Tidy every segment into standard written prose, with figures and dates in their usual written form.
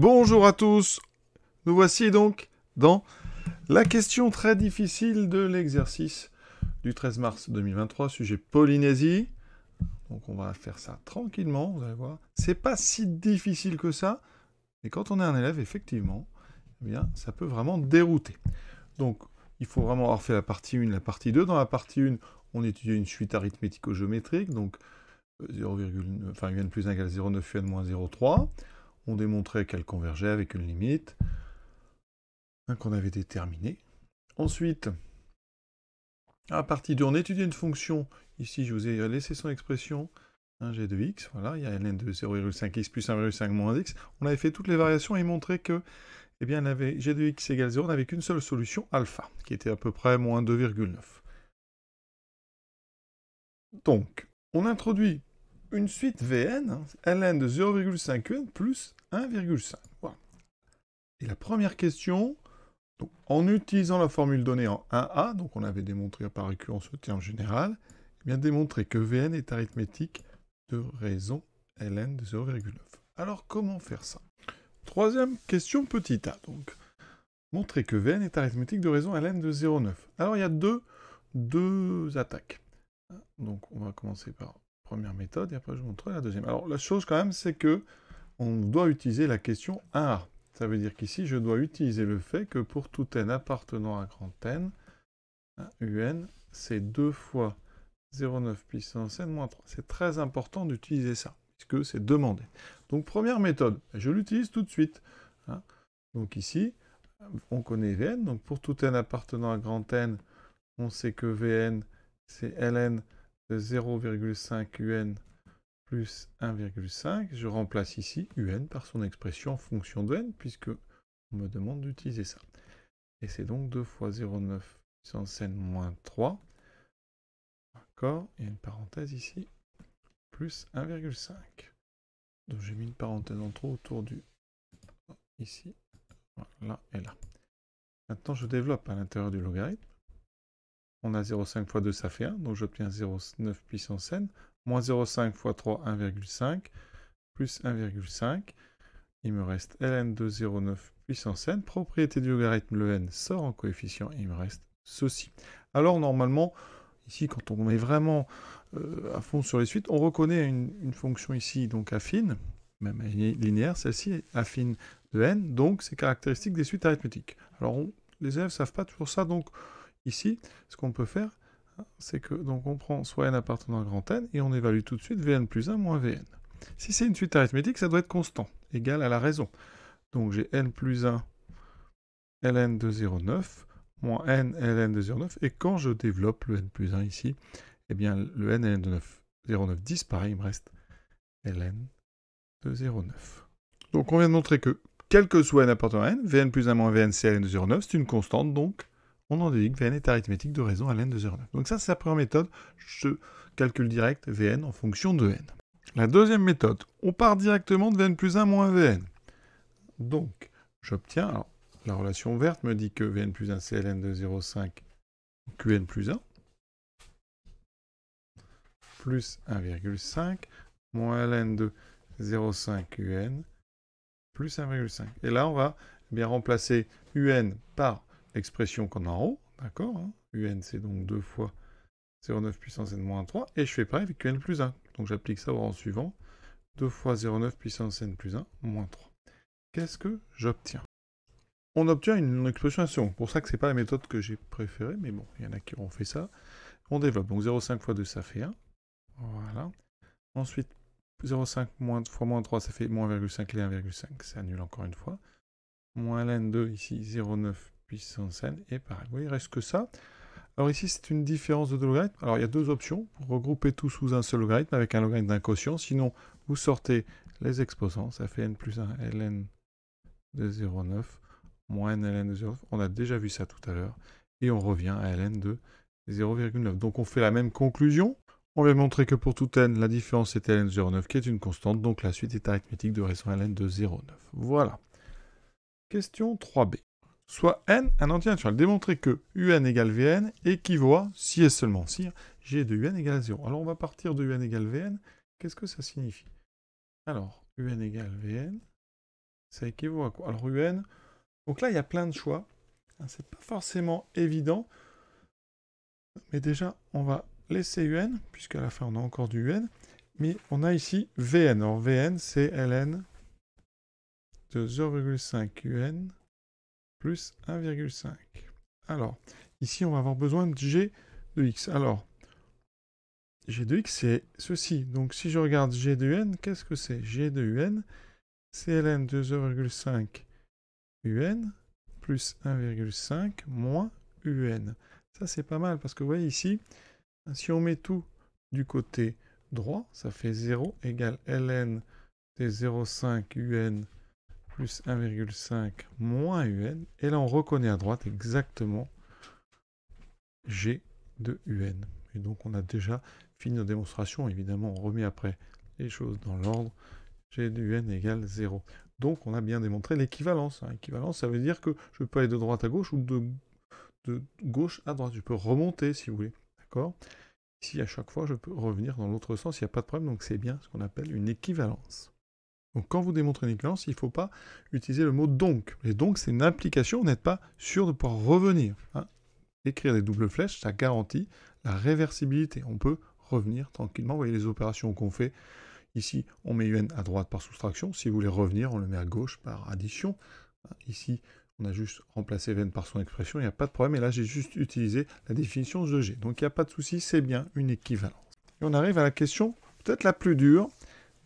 Bonjour à tous, nous voici donc dans la question très difficile de l'exercice du 13 mars 2023, sujet Polynésie. Donc on va faire ça tranquillement, vous allez voir. C'est pas si difficile que ça, mais quand on est un élève, effectivement, eh bien, ça peut vraiment dérouter. Donc il faut vraiment avoir fait la partie 1, la partie 2. Dans la partie 1, on étudie une suite arithmético-géométrique, donc 0, enfin un plus 1 égale 0,9 un moins 0,3. On démontrait qu'elle convergeait avec une limite qu'on avait déterminée. Ensuite, à partir de, on étudie une fonction. Ici, je vous ai laissé son expression, g de x. Voilà, il y a ln de 0,5x plus 1,5 moins x. On avait fait toutes les variations et montré que, eh bien, on avait g de x égale 0, on n'avait qu'une seule solution, alpha, qui était à peu près moins 2,9. Donc, on introduit une suite Vn, ln de 0,5 un plus 1,5. Voilà. Et la première question, donc, en utilisant la formule donnée en 1a, donc on avait démontré par récurrence ce terme général, bien démontrer que Vn est arithmétique de raison ln de 0,9. Alors comment faire ça? Troisième question petit a, donc montrer que Vn est arithmétique de raison ln de 0,9. Alors il y a deux attaques. Donc on va commencer par la première méthode et après je vous montrerai la deuxième. Alors la chose quand même, c'est que on doit utiliser la question 1a. Ça veut dire qu'ici, je dois utiliser le fait que pour tout n appartenant à grand n, un c'est 2 fois 0,9 puissance n moins 3. C'est très important d'utiliser ça, puisque c'est demandé. Donc, première méthode, je l'utilise tout de suite. Donc ici, on connaît Vn. Donc, pour tout n appartenant à grand n, on sait que Vn, c'est ln de 0,5 un plus 1,5, je remplace ici un par son expression en fonction de n, puisque on me demande d'utiliser ça. Et c'est donc 2 fois 0,9 puissance n moins 3. D'accord, il y a une parenthèse ici, plus 1,5. Donc j'ai mis une parenthèse en trop autour du... ici, voilà, et là. Maintenant je développe à l'intérieur du logarithme. On a 0,5 fois 2, ça fait 1, donc j'obtiens 0,9 puissance n, moins 0,5 fois 3, 1,5, plus 1,5. Il me reste ln de 0,9 puissance n. Propriété du logarithme, le n sort en coefficient, et il me reste ceci. Alors normalement, ici, quand on met vraiment à fond sur les suites, on reconnaît une fonction ici, donc affine, même linéaire, celle-ci est affine de n, donc c'est caractéristique des suites arithmétiques. Alors les élèves ne savent pas toujours ça, donc ici, ce qu'on peut faire, c'est que donc on prend soit n appartenant à grand n, et on évalue tout de suite Vn plus 1 moins Vn. Si c'est une suite arithmétique, ça doit être constant, égal à la raison. Donc j'ai n plus 1 ln de 0,9 moins n ln de 0,9, et quand je développe le n plus 1 ici, eh bien le n ln de 0,9 disparaît, il me reste ln de 0,9. Donc on vient de montrer que, quel que soit n appartenant à n, Vn plus 1 moins Vn c'est ln de 0,9, c'est une constante, donc on en déduit que Vn est arithmétique de raison ln de 0,9. Donc ça c'est la première méthode, je calcule direct Vn en fonction de n. La deuxième méthode, on part directement de Vn plus 1 moins Vn. Donc, j'obtiens, alors, la relation verte me dit que Vn plus 1 c'est ln de 0,5 Qn plus 1, plus 1,5, moins ln de 0,5 Un, plus 1,5. Et là, on va bien remplacer Un par l'expression qu'on a en haut, d'accord, Un c'est donc 2 fois 0,9 puissance n moins 3, et je fais pareil avec Qn plus 1. Donc j'applique ça au rang suivant, 2 fois 0,9 puissance n plus 1, moins 3. Qu'est-ce que j'obtiens? On obtient une expression seconde. Pour ça que c'est pas la méthode que j'ai préférée, mais bon, il y en a qui ont fait ça. On développe. Donc 0,5 fois 2, ça fait 1. Voilà. Ensuite, 0,5 fois moins 3, ça fait moins 1,5 et 1,5. C'est annule encore une fois. Moins ln2, ici, 0,9 puissance n. Et pareil. Vous voyez, il reste que ça. Alors ici, c'est une différence de deux logarithmes. Alors il y a deux options pour regrouper tout sous un seul logarithme avec un logarithme d'un quotient. Sinon, vous sortez les exposants. Ça fait n plus 1 ln de 0,9 moins n ln de 0,9. On a déjà vu ça tout à l'heure. Et on revient à ln de 0,9. Donc on fait la même conclusion. On vient montrer que pour tout n, la différence est ln de 0,9 qui est une constante. Donc la suite est arithmétique de raison ln de 0,9. Voilà. Question 3b. Soit n un entier naturel. Démontrer que un égale vn équivaut à, si et seulement si, g de un égale 0. Alors on va partir de un égale vn. Qu'est-ce que ça signifie? Alors, un égale vn, ça équivaut à quoi? Alors UN, donc là, il y a plein de choix. C'est pas forcément évident. Mais déjà, on va laisser UN, puisqu'à la fin, on a encore du UN. Mais on a ici Vn. Alors Vn, c'est ln de 0,5 UN plus 1,5. Alors, ici, on va avoir besoin de G de X. Alors, G de X, c'est ceci. Donc, si je regarde G de UN, qu'est-ce que c'est? G de UN, c'est ln de 0,5 UN plus 1,5 moins UN. Ça, c'est pas mal, parce que vous voyez ici, si on met tout du côté droit, ça fait 0 égale ln des 0,5 UN plus 1,5 moins UN. Et là, on reconnaît à droite exactement G de UN. Et donc, on a déjà fini nos démonstrations. Évidemment, on remet après les choses dans l'ordre. G de UN égale 0. Donc, on a bien démontré l'équivalence. L'équivalence, ça veut dire que je peux aller de droite à gauche ou de gauche à droite. Je peux remonter, si vous voulez. D'accord? Ici, à chaque fois, je peux revenir dans l'autre sens. Il n'y a pas de problème. Donc, c'est bien ce qu'on appelle une équivalence. Donc, quand vous démontrez une équivalence, il ne faut pas utiliser le mot donc. Et donc, c'est une implication. Vous n'êtes pas sûr de pouvoir revenir. Écrire des doubles flèches, ça garantit la réversibilité. On peut revenir tranquillement. Vous voyez les opérations qu'on fait. Ici, on met UN à droite par soustraction. Si vous voulez revenir, on le met à gauche par addition. Ici, on a juste remplacé Vn par son expression. Il n'y a pas de problème. Et là, j'ai juste utilisé la définition de G. Donc, il n'y a pas de souci. C'est bien une équivalence. Et on arrive à la question peut-être la plus dure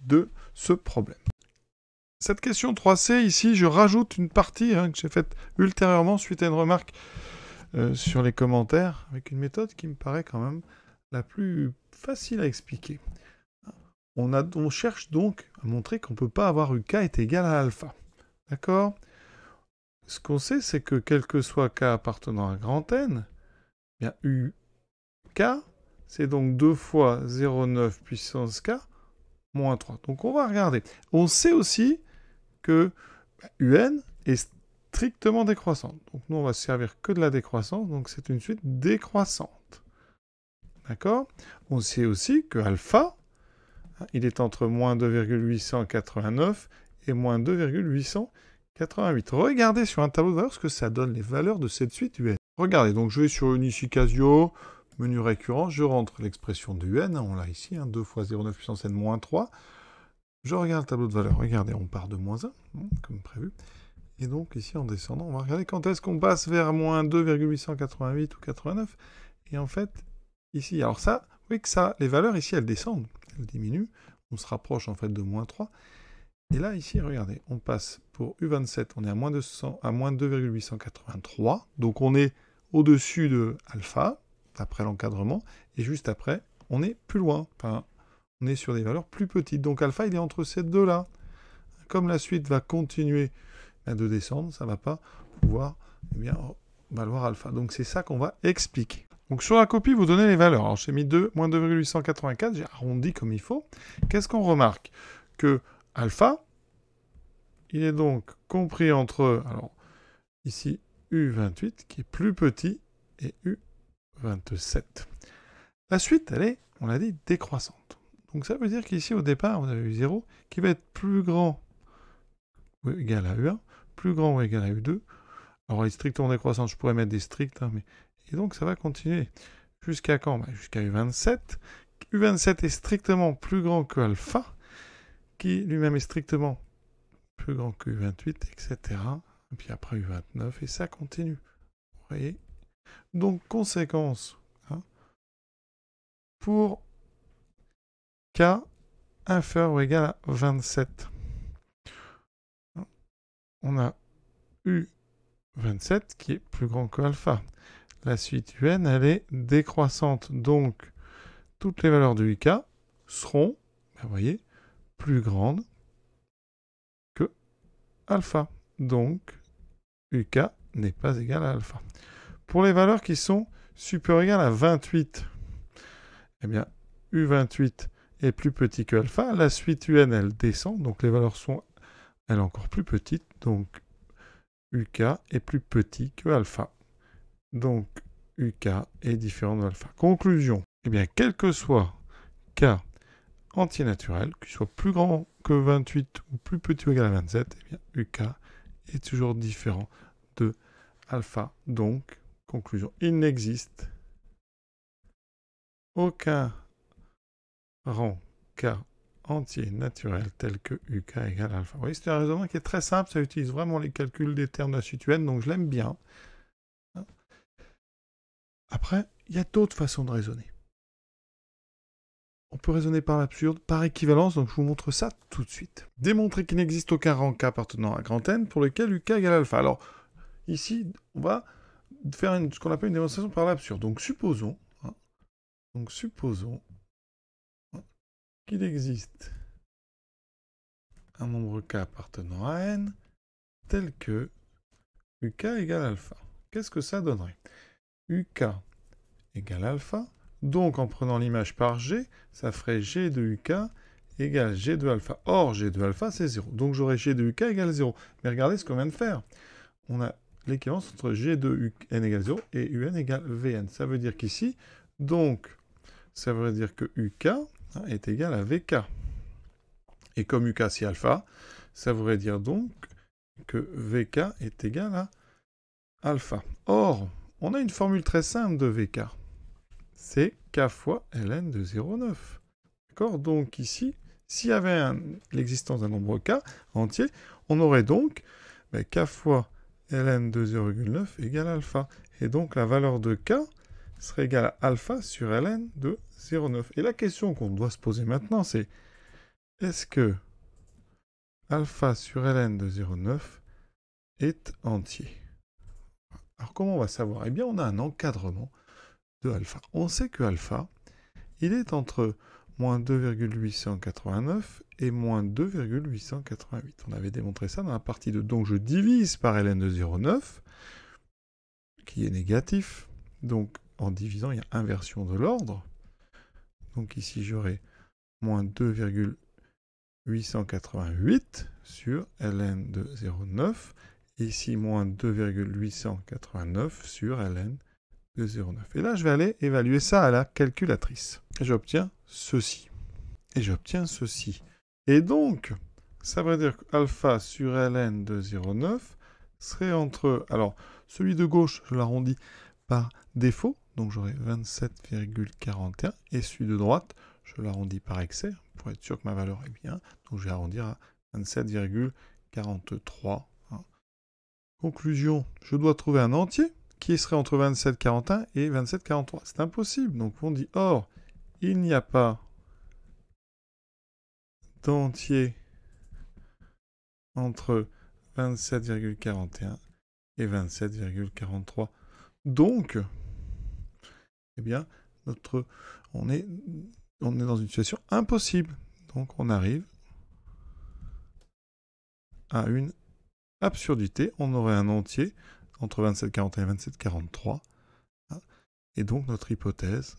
de ce problème. Cette question 3C, ici, je rajoute une partie que j'ai faite ultérieurement suite à une remarque sur les commentaires, avec une méthode qui me paraît quand même la plus facile à expliquer. On cherche donc à montrer qu'on ne peut pas avoir UK est égal à alpha. D'accord? Ce qu'on sait, c'est que quel que soit K appartenant à grand N, bien UK, c'est donc 2 fois 0,9 puissance K moins 3. Donc on va regarder. On sait aussi que UN est strictement décroissante. Donc nous, on va se servir que de la décroissance. Donc c'est une suite décroissante. D'accord? On sait aussi que alpha, il est entre moins 2,889 et moins 2,888. Regardez sur un tableau de valeurs ce que ça donne, les valeurs de cette suite UN. Regardez, donc je vais sur Unici Casio, menu récurrent, je rentre l'expression de UN, on l'a ici, 2 fois 0,9 puissance n moins 3. Je regarde le tableau de valeurs, regardez, on part de moins 1, comme prévu. Et donc ici, en descendant, on va regarder quand est-ce qu'on passe vers moins 2,888 ou 89. Et en fait, ici, alors ça, vous voyez que ça, les valeurs ici, elles descendent, elles diminuent. On se rapproche en fait de moins 3. Et là, ici, regardez, on passe pour U27, on est à moins 2,883. Donc on est au-dessus de alpha, après l'encadrement. Et juste après, on est plus loin. Enfin, on est sur des valeurs plus petites. Donc alpha, il est entre ces deux-là. Comme la suite va continuer de descendre, ça ne va pas pouvoir valoir alpha. Donc c'est ça qu'on va expliquer. Donc sur la copie, vous donnez les valeurs. Alors j'ai mis moins 2,884, j'ai arrondi comme il faut. Qu'est-ce qu'on remarque? Que alpha, il est donc compris entre, alors ici, U28, qui est plus petit, et U27. La suite, elle est, on l'a dit, décroissante. Donc ça veut dire qu'ici, au départ, vous avez U0, qui va être plus grand ou égal à U1, plus grand ou égal à U2. Alors les strictement décroissantes, je pourrais mettre des stricts, mais... Et donc ça va continuer. Jusqu'à quand? Jusqu'à U27. U27 est strictement plus grand que alpha, qui lui-même est strictement plus grand que U28, etc. Et puis après U29, et ça continue. Vous voyez? Donc, conséquence, pour K inférieur ou égal à 27, on a U27 qui est plus grand que alpha. La suite UN, elle est décroissante. Donc, toutes les valeurs de UK seront, vous voyez, plus grandes que alpha. Donc, UK n'est pas égal à alpha. Pour les valeurs qui sont supérieures ou égales à 28, eh bien, U28 est plus petit que alpha. La suite UN, elle descend. Donc, les valeurs sont, elles, encore plus petites. Donc, UK est plus petit que alpha. Donc, UK est différent de alpha. Conclusion. Eh bien, quel que soit K entier naturel, qu'il soit plus grand que 28 ou plus petit ou égal à 27, eh bien, UK est toujours différent de alpha. Donc, conclusion, il n'existe aucun rang K entier naturel tel que UK égale alpha. Vous voyez, c'est un raisonnement qui est très simple, ça utilise vraiment les calculs des termes de la suite UN, donc je l'aime bien. Après, il y a d'autres façons de raisonner. On peut raisonner par l'absurde, par équivalence, donc je vous montre ça tout de suite. Démontrer qu'il n'existe aucun rang K appartenant à grand N pour lequel UK égale alpha. Alors, ici, on va faire ce qu'on appelle une démonstration par l'absurde. Donc, supposons qu'il existe un nombre K appartenant à N tel que UK égale alpha. Qu'est-ce que ça donnerait? UK égale alpha. Donc, en prenant l'image par G, ça ferait G de UK égale G de alpha. Or, G de alpha, c'est 0. Donc, j'aurais G de UK égale 0. Mais regardez ce qu'on vient de faire. On a l'équivalence entre G de UN égale 0 et UN égale Vn. Ça veut dire qu'ici, donc, ça veut dire que UK est égal à VK. Et comme UK, c'est alpha, ça voudrait dire donc que VK est égal à alpha. Or, on a une formule très simple de VK. C'est K fois Ln de 0,9. D'accord? Donc ici, s'il y avait l'existence d'un nombre K entier, on aurait donc K fois Ln de 0,9 égale alpha. Et donc la valeur de K serait égale à alpha sur Ln de 0,9. Et la question qu'on doit se poser maintenant, c'est est-ce que alpha sur Ln de 0,9 est entier? Alors comment on va savoir? Eh bien, on a un encadrement de alpha. On sait que alpha, il est entre moins 2,889 et moins 2,888. On avait démontré ça dans la partie 2. Donc je divise par Ln de 0,9, qui est négatif. Donc en divisant, il y a inversion de l'ordre. Donc ici, j'aurai moins 2,888 sur Ln de 0,9. Ici, moins 2,889 sur Ln de 0,9. Et là, je vais aller évaluer ça à la calculatrice. Et j'obtiens ceci. Et donc, ça veut dire qu'alpha sur Ln de 0,9 serait entre... Alors, celui de gauche, je l'arrondis par défaut. Donc, j'aurai 27,41. Et celui de droite, je l'arrondis par excès, pour être sûr que ma valeur est bien. Donc, je vais arrondir à 27,43. Conclusion, je dois trouver un entier qui serait entre 27,41 et 27,43. C'est impossible. Donc, on dit, or, il n'y a pas d'entier entre 27,41 et 27,43. Donc, eh bien, on est dans une situation impossible. Donc, on arrive à une absurdité. On aurait un entier entre 27,41 et 27,43. Et donc, notre hypothèse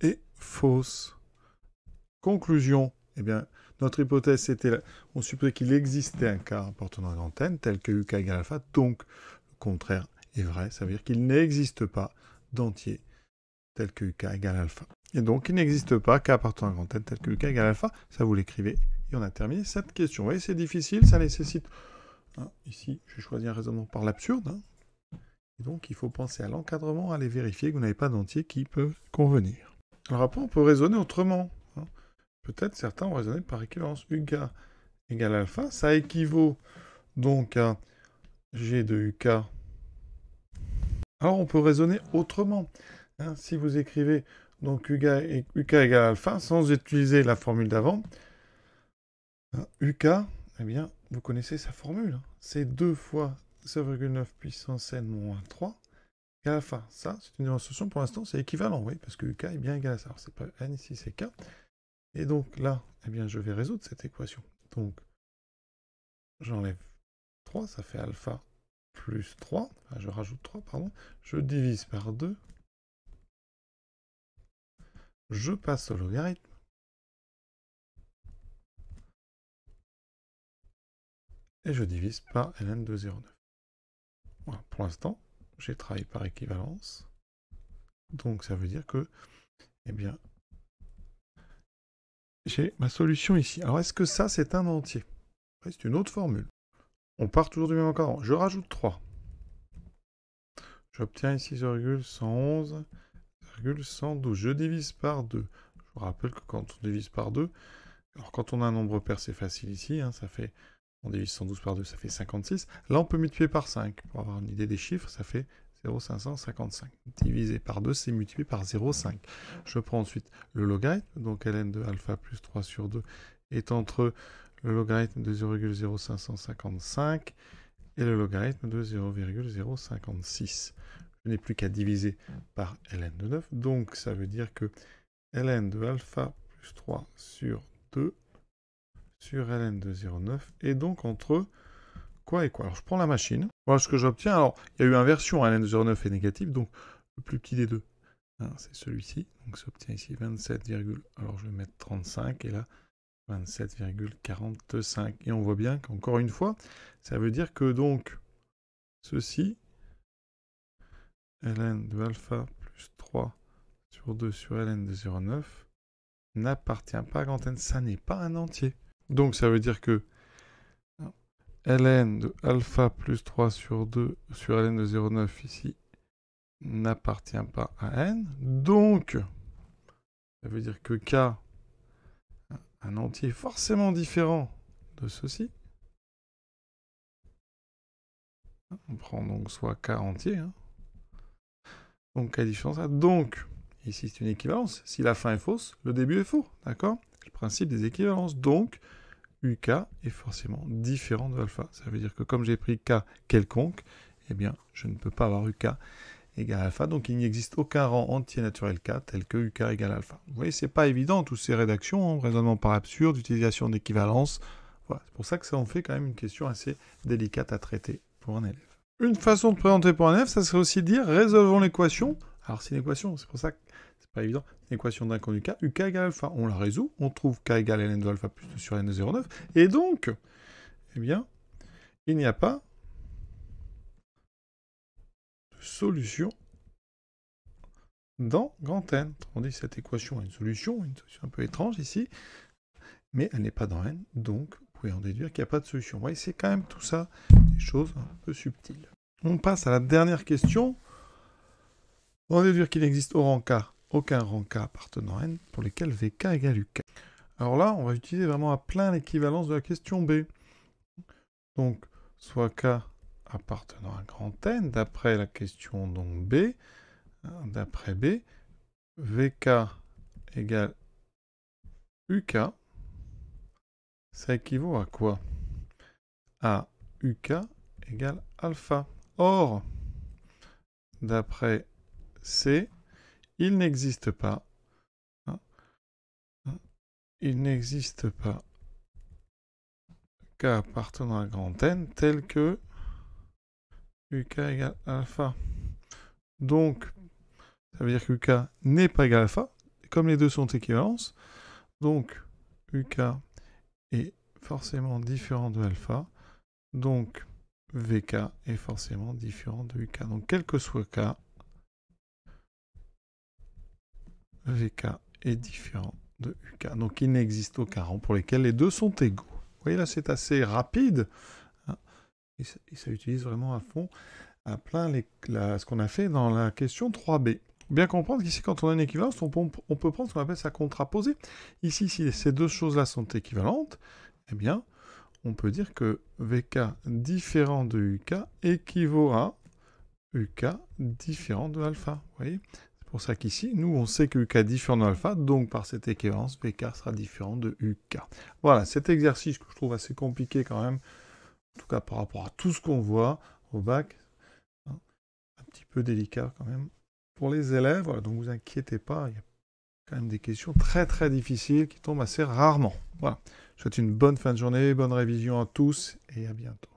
est fausse. Conclusion, eh bien, notre hypothèse, c'était, on supposait qu'il existait un cas appartenant à grand N, tel que UK égale alpha, donc le contraire est vrai, ça veut dire qu'il n'existe pas d'entier tel que UK égale alpha. Et donc, il n'existe pas cas appartenant à grand N, tel que UK égale alpha, ça vous l'écrivez, et on a terminé cette question. Vous voyez, c'est difficile, ça nécessite... ici, je vais choisir un raisonnement par l'absurde, et donc il faut penser à l'encadrement, à aller vérifier que vous n'avez pas d'entier qui peut convenir. Alors après, on peut raisonner autrement. Peut-être certains ont raisonné par équivalence. UK égale alpha, ça équivaut donc à G de UK. Alors on peut raisonner autrement. Si vous écrivez donc UK égale alpha sans utiliser la formule d'avant, UK, eh bien, vous connaissez sa formule. C'est 2 fois 0,9 puissance n moins 3 égale alpha. Ça, c'est une démonstration pour l'instant, c'est équivalent, oui, parce que UK est bien égal à ça. Alors c'est pas n ici, c'est K. Et donc là, eh bien, je vais résoudre cette équation. Donc, j'enlève 3, ça fait alpha plus 3. Enfin, je rajoute 3, pardon. Je divise par 2. Je passe au logarithme. Et je divise par ln de 0,9. Voilà, pour l'instant, j'ai travaillé par équivalence. Donc ça veut dire que, eh bien, j'ai ma solution ici. Alors est-ce que ça, c'est un entier? Oui, c'est une autre formule. On part toujours du même encadrement. Je rajoute 3. J'obtiens ici 0,111,112. Je divise par 2. Je vous rappelle que quand on divise par 2, alors quand on a un nombre pair, c'est facile ici, hein, ça fait, on divise 112 par 2, ça fait 56. Là, on peut multiplier par 5. Pour avoir une idée des chiffres, ça fait 0,555. Divisé par 2, c'est multiplié par 0,5. Je prends ensuite le logarithme, donc ln de alpha plus 3 sur 2 est entre le logarithme de 0,0555 et le logarithme de 0,056. Je n'ai plus qu'à diviser par ln de 9, donc ça veut dire que ln de alpha plus 3 sur 2 sur ln de 0,9 et donc entre quoi et quoi. Alors je prends la machine, voilà ce que j'obtiens. Alors il y a eu inversion, ln de 0,9 est négatif, donc le plus petit des deux, hein, c'est celui-ci. Donc ça obtient ici 27, alors je vais mettre 35 et là 27,45. Et on voit bien qu'encore une fois, ça veut dire que donc ceci, ln de alpha plus 3 sur 2 sur ln de 0,9 n'appartient pas à grand N, ça n'est pas un entier. Donc ça veut dire que ln de alpha plus 3 sur 2 sur ln de 0,9 ici n'appartient pas à n. Donc ça veut dire que k, un entier forcément différent de ceci. On prend donc soit k entier. Hein. Donc k différent ça. Donc ici c'est une équivalence. Si la fin est fausse, le début est faux. D'accord? Le principe des équivalences. Donc UK est forcément différent de alpha. Ça veut dire que comme j'ai pris K quelconque, eh bien, je ne peux pas avoir UK égale alpha. Donc, il n'existe aucun rang entier naturel K tel que UK égale alpha. Vous voyez, c'est pas évident, toutes ces rédactions, hein, raisonnement par absurde, utilisation d'équivalence. Voilà, c'est pour ça que ça en fait quand même une question assez délicate à traiter pour un élève. Une façon de présenter pour un élève, ça serait aussi de dire résolvons l'équation. Alors, c'est une équation, c'est pour ça que c'est pas évident. L'équation d'inconnu K, UK égale alpha. On la résout, on trouve K égale ln de alpha plus 2 sur n de 0,9. Et donc, eh bien, il n'y a pas de solution dans grand N. On dit cette équation a une solution un peu étrange ici, mais elle n'est pas dans N, donc vous pouvez en déduire qu'il n'y a pas de solution. Vous voyez, c'est quand même tout ça, des choses un peu subtiles. On passe à la dernière question. On va déduire qu'il n'existe au rang K aucun rang K appartenant à N pour lesquels VK égale UK. Alors là, on va utiliser vraiment à plein l'équivalence de la question B. Donc, soit K appartenant à grand N, d'après la question donc B, d'après B, VK égale UK, ça équivaut à quoi? À UK égale alpha. Or, d'après C, il n'existe pas. Il n'existe pas K appartenant à grand N tel que UK égale alpha. Donc, ça veut dire que UK n'est pas égal à alpha. Comme les deux sont équivalences, donc UK est forcément différent de alpha. Donc, VK est forcément différent de UK. Donc, quel que soit K, VK est différent de UK. Donc, il n'existe aucun rang pour lesquels les deux sont égaux. Vous voyez, là, c'est assez rapide. Hein, et ça utilise vraiment à fond, à plein ce qu'on a fait dans la question 3b. Bien comprendre qu'ici, quand on a une équivalence, on peut prendre ce qu'on appelle sa contraposée. Ici, si ces deux choses-là sont équivalentes, eh bien, on peut dire que VK différent de UK équivaut à UK différent de alpha. Vous voyez ? C'est pour ça qu'ici, nous, on sait que UK est différent de alpha, donc par cette équivalence, VK sera différent de UK. Voilà, cet exercice que je trouve assez compliqué quand même, en tout cas par rapport à tout ce qu'on voit au bac, hein, un petit peu délicat quand même pour les élèves. Voilà, donc vous inquiétez pas, il y a quand même des questions très très difficiles qui tombent assez rarement. Voilà, je vous souhaite une bonne fin de journée, bonne révision à tous et à bientôt.